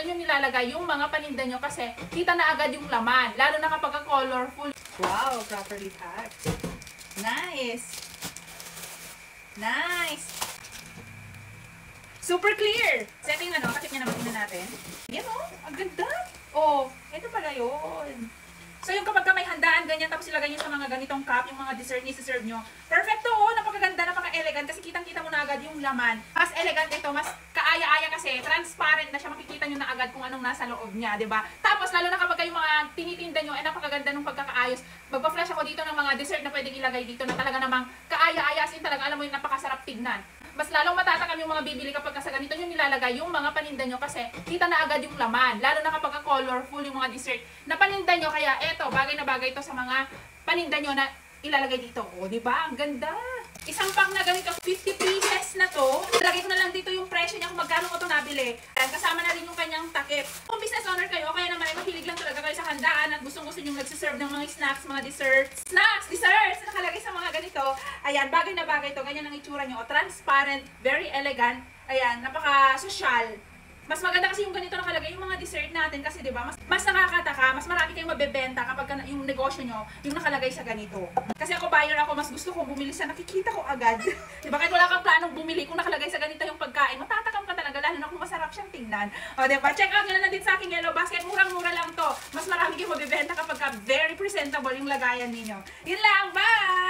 ganito nyo nilalagay yung mga paninda nyo kasi kita na agad yung laman. Lalo na kapag colorful. Wow, properly packed. Nice. Nice. Super clear. Setting ano, kasi niya naman tingnan natin. Yan o, ang ganda. Oh, ito pala yun. So yung kapag may handaan ganyan, tapos ilagay nyo sa mga ganitong cup, yung mga dessert ni-serve nyo. Perfecto oh, napakaganda, napaka-elegant kasi kitang-kita mo na agad yung laman. Mas elegant ito, mas kaaya-aya kasi, transparent na siya, makikita nyo na agad kung anong nasa loob niya, 'di ba? Tapos lalo na kapag yung mga tinitinda nyo, napakaganda ng pagkakaayos. Magpa-flash ako dito ng mga dessert na pwedeng ilagay dito na talaga namang kaaya-aya, as in talaga alam mo yung napakasarap tignan. Mas lalong matatakam yung mga bibili kapag sa ganito nyo nilalagay yung mga paninda nyo kasi kita na agad yung laman. Lalo na kapag colorful yung mga dessert na paninda nyo. Kaya eto, bagay na bagay to sa mga paninda nyo na ilalagay dito. O, diba? Ang ganda! Isang pang na ganito, 50 pieces na to. Lagay ko na lang dito yung presyo niya kung magkano ko to nabili. At kasama na rin yung kanyang takip. Kung business owner kayo, kaya naman ay mahilig lang talaga kayo sa handaan at gustong-gusto nyo nagsiserve ng mga snacks, mga desserts. Snacks! Desserts! Nakalagay sa mga ganito. Ayan, bagay na bagay to. Ganyan ang itsura nyo. O, transparent, very elegant. Ayan, napaka-social. Mas maganda kasi yung ganito nakalagay yung mga dessert natin kasi 'di ba? Mas nakakataka, mas marami kayong mabebenta kapag yung negosyo nyo yung nakalagay sa ganito. Kasi ako buyer ako, mas gusto kong bumili sa nakikita ko agad. 'Di ba? Kahit wala kang planong bumili, kung nakalagay sa ganito yung pagkain, matatakam ka talaga lalo na kung masarap siyang tingnan. O 'di ba? Check out nyo na din sa aking yellow basket. Murang-mura lang 'to. Mas marami kayong mabebenta kapag very presentable yung lagayan ninyo. Yun lang, bye.